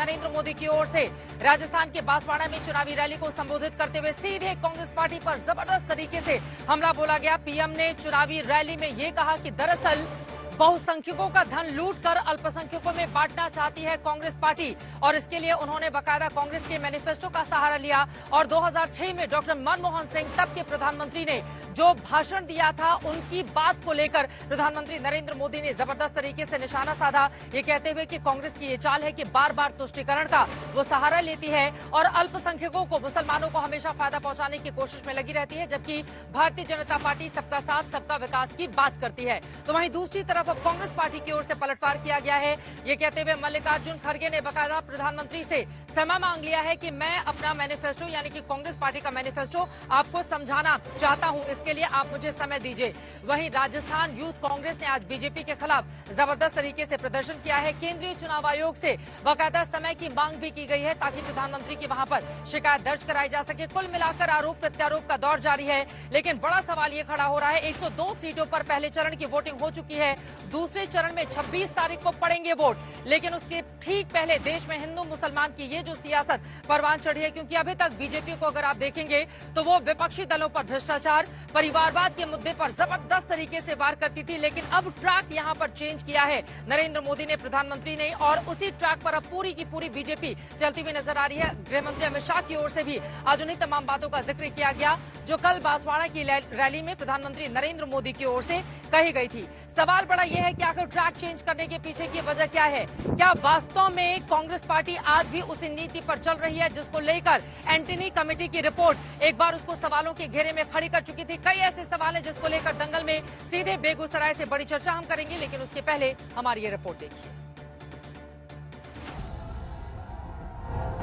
नरेंद्र मोदी की ओर से राजस्थान के बांसवाड़ा में चुनावी रैली को संबोधित करते हुए सीधे कांग्रेस पार्टी पर जबरदस्त तरीके से हमला बोला गया। पीएम ने चुनावी रैली में ये कहा कि दरअसल बहुसंख्यकों का धन लूटकर अल्पसंख्यकों में बांटना चाहती है कांग्रेस पार्टी, और इसके लिए उन्होंने बाकायदा कांग्रेस के मैनिफेस्टो का सहारा लिया। और 2006 में डॉक्टर मनमोहन सिंह तब के प्रधानमंत्री ने जो भाषण दिया था, उनकी बात को लेकर प्रधानमंत्री नरेंद्र मोदी ने जबरदस्त तरीके से निशाना साधा, ये कहते हुए कि कांग्रेस की ये चाल है कि बार बार तुष्टीकरण का वो सहारा लेती है और अल्पसंख्यकों को, मुसलमानों को हमेशा फायदा पहुंचाने की कोशिश में लगी रहती है, जबकि भारतीय जनता पार्टी सबका साथ सबका विकास की बात करती है। तो वहीं दूसरी तरफ अब कांग्रेस पार्टी की ओर से पलटवार किया गया है। ये कहते हुए मल्लिकार्जुन खड़गे ने बाकायदा प्रधानमंत्री से समय मांग लिया है कि मैं अपना मैनिफेस्टो यानी कि कांग्रेस पार्टी का मैनिफेस्टो आपको समझाना चाहता हूं, इसके लिए आप मुझे समय दीजिए। वहीं राजस्थान यूथ कांग्रेस ने आज बीजेपी के खिलाफ जबरदस्त तरीके से प्रदर्शन किया है। केंद्रीय चुनाव आयोग से बाकायदा समय की मांग भी की गई है ताकि प्रधानमंत्री की वहां पर शिकायत दर्ज कराई जा सके। कुल मिलाकर आरोप प्रत्यारोप का दौर जारी है, लेकिन बड़ा सवाल ये खड़ा हो रहा है, 102 सीटों पर पहले चरण की वोटिंग हो चुकी है, दूसरे चरण में 26 तारीख को पड़ेंगे वोट, लेकिन उसके ठीक पहले देश में हिंदू मुसलमान की ये जो सियासत परवान चढ़ी है, क्योंकि अभी तक बीजेपी को अगर आप देखेंगे तो वो विपक्षी दलों पर भ्रष्टाचार, परिवारवाद के मुद्दे पर जबरदस्त तरीके से वार करती थी, लेकिन अब ट्रैक यहां पर चेंज किया है नरेंद्र मोदी ने, प्रधानमंत्री ने, और उसी ट्रैक पर अब पूरी की पूरी बीजेपी चलती हुई नजर आ रही है। गृहमंत्री अमित शाह की ओर से भी आज उन्हीं तमाम बातों का जिक्र किया गया जो कल बांसवाड़ा की रैली में प्रधानमंत्री नरेंद्र मोदी की ओर से कही गई थी। सवाल बड़ा यह है कि आखिर ट्रैक चेंज करने के पीछे की वजह क्या है? क्या वास्तव में कांग्रेस पार्टी आज भी उसी नीति पर चल रही है जिसको लेकर एंटनी कमेटी की रिपोर्ट एक बार उसको सवालों के घेरे में खड़ी कर चुकी थी? कई ऐसे सवाल हैं जिसको लेकर दंगल में सीधे बेगूसराय से बड़ी चर्चा हम करेंगे, लेकिन उसके पहले हमारी ये रिपोर्ट देखिए।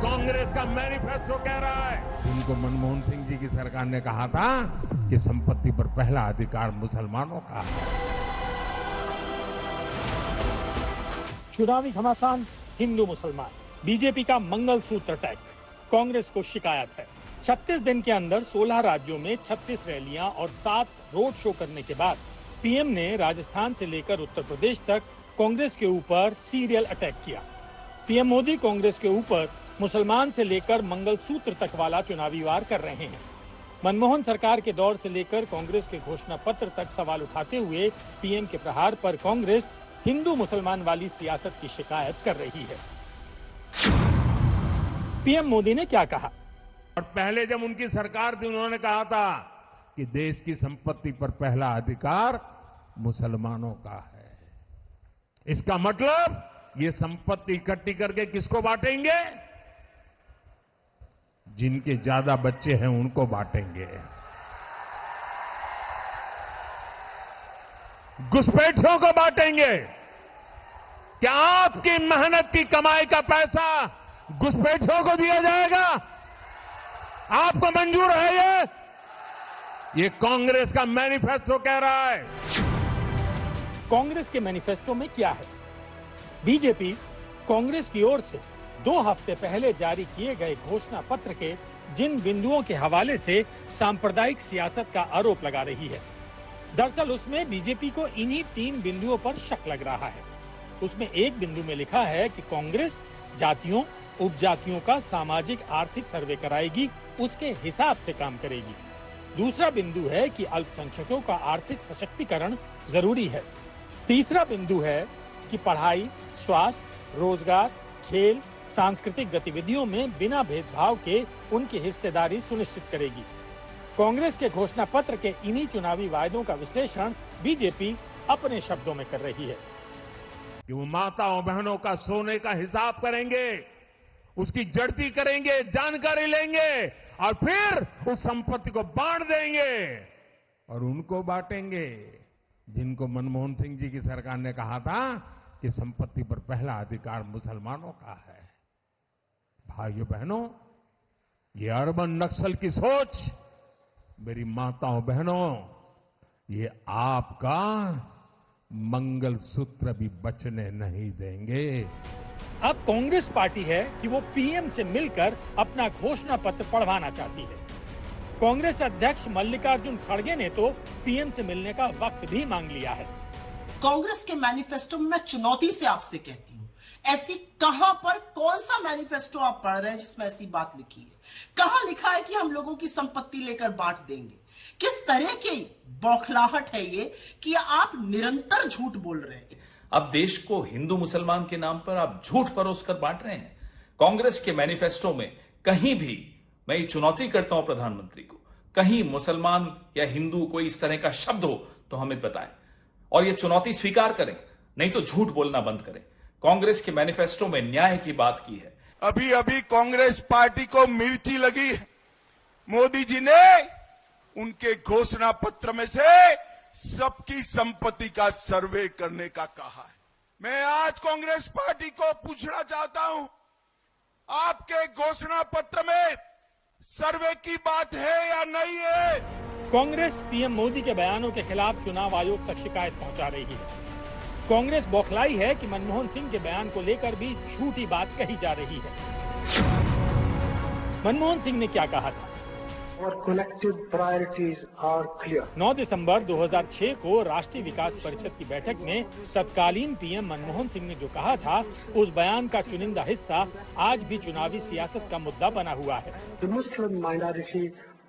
कांग्रेस का मैनिफेस्टो कह रहा है, उनको मनमोहन सिंह जी की सरकार ने कहा था कि संपत्ति पर पहला अधिकार मुसलमानों का है। चुनावी घमासान, हिंदू मुसलमान, बीजेपी का मंगलसूत्र टैग, कांग्रेस को शिकायत है। 36 दिन के अंदर 16 राज्यों में 36 रैलियां और 7 रोड शो करने के बाद पीएम ने राजस्थान से लेकर उत्तर प्रदेश तक कांग्रेस के ऊपर सीरियल अटैक किया। पीएम मोदी कांग्रेस के ऊपर मुसलमान से लेकर मंगलसूत्र तक वाला चुनावी वार कर रहे हैं। मनमोहन सरकार के दौर से लेकर कांग्रेस के घोषणा पत्र तक सवाल उठाते हुए पीएम के प्रहार पर कांग्रेस हिंदू मुसलमान वाली सियासत की शिकायत कर रही है। पीएम मोदी ने क्या कहा? और पहले जब उनकी सरकार थी, उन्होंने कहा था कि देश की संपत्ति पर पहला अधिकार मुसलमानों का है। इसका मतलब ये संपत्ति इकट्ठी करके किसको बांटेंगे? जिनके ज्यादा बच्चे हैं उनको बांटेंगे। घुसपैठियों को बांटेंगे। क्या आपकी मेहनत की कमाई का पैसा घुसपैठियों को दिया जाएगा? आपको मंजूर है? ये कांग्रेस का मैनिफेस्टो कह रहा है। कांग्रेस के मैनिफेस्टो में क्या है? बीजेपी कांग्रेस की ओर से 2 हफ्ते पहले जारी किए गए घोषणा पत्र के जिन बिंदुओं के हवाले से सांप्रदायिक सियासत का आरोप लगा रही है, दरअसल उसमें बीजेपी को इन्हीं 3 बिंदुओं पर शक लग रहा है। उसमें एक बिंदु में लिखा है कि कांग्रेस जातियों, उपजातियों का सामाजिक आर्थिक सर्वे कराएगी, उसके हिसाब से काम करेगी। दूसरा बिंदु है कि अल्पसंख्यकों का आर्थिक सशक्तिकरण जरूरी है। तीसरा बिंदु है कि पढ़ाई, स्वास्थ्य, रोजगार, खेल, सांस्कृतिक गतिविधियों में बिना भेदभाव के उनकी हिस्सेदारी सुनिश्चित करेगी। कांग्रेस के घोषणा पत्र के इन्हीं चुनावी वायदों का विश्लेषण बीजेपी अपने शब्दों में कर रही है कि वो माताओं बहनों का सोने का हिसाब करेंगे, उसकी जड़ती करेंगे, जानकारी लेंगे और फिर उस संपत्ति को बांट देंगे। और उनको बांटेंगे जिनको मनमोहन सिंह जी की सरकार ने कहा था कि संपत्ति पर पहला अधिकार मुसलमानों का है। भाइयों बहनों, ये अर्बन नक्सल की सोच, मेरी माताओं बहनों, ये आपका मंगलसूत्र भी बचने नहीं देंगे। अब कांग्रेस पार्टी है कि वो पीएम से मिलकर अपना घोषणा पत्र पढ़वाना चाहती है। कांग्रेस अध्यक्ष मल्लिकार्जुन खड़गे ने तो पीएम से मिलने का वक्त भी मांग लिया है। कांग्रेस के मैनिफेस्टो में मैं चुनौती से आपसे कहती हूँ, ऐसी कहां पर कौन सा मैनिफेस्टो आप पढ़ रहे हैं जिसमें ऐसी बात लिखी है? कहां लिखा है कि हम लोगों की संपत्ति लेकर बांट देंगे? किस तरह की बौखलाहट है ये कि आप निरंतर झूठ बोल रहे हैं? अब देश को हिंदू मुसलमान के नाम पर आप झूठ परोस कर बांट रहे हैं। कांग्रेस के मैनिफेस्टो में कहीं भी, मैं ये चुनौती करता हूं प्रधानमंत्री को, कहीं मुसलमान या हिंदू कोई इस तरह का शब्द हो तो हमें बताएं और ये चुनौती स्वीकार करें, नहीं तो झूठ बोलना बंद करें। कांग्रेस के मैनिफेस्टो में न्याय की बात की है। अभी अभी कांग्रेस पार्टी को मिर्ची लगी है। मोदी जी ने उनके घोषणा पत्र में से सबकी संपत्ति का सर्वे करने का कहा है। मैं आज कांग्रेस पार्टी को पूछना चाहता हूं, आपके घोषणा पत्र में सर्वे की बात है या नहीं है? कांग्रेस पीएम मोदी के बयानों के खिलाफ चुनाव आयोग तक शिकायत पहुंचा रही है। कांग्रेस बौखलाई है कि मनमोहन सिंह के बयान को लेकर भी झूठी बात कही जा रही है। मनमोहन सिंह ने क्या कहा था? Our collective priorities are clear. 9 दिसंबर 2006 को राष्ट्रीय विकास परिषद की बैठक में तत्कालीन पीएम मनमोहन सिंह ने जो कहा था, उस बयान का चुनिंदा हिस्सा आज भी चुनावी सियासत का मुद्दा बना हुआ है। The Muslim minority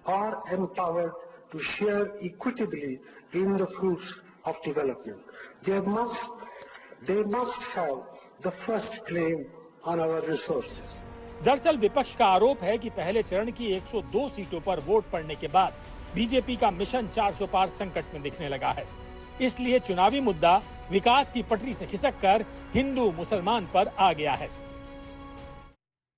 are empowered to share equitably in the fruits of development. They must have the first claim on our resources. दरअसल विपक्ष का आरोप है कि पहले चरण की 102 सीटों पर वोट पड़ने के बाद बीजेपी का मिशन 400 पार संकट में दिखने लगा है। इसलिए चुनावी मुद्दा विकास की पटरी से खिसक कर हिंदू मुसलमान पर आ गया है।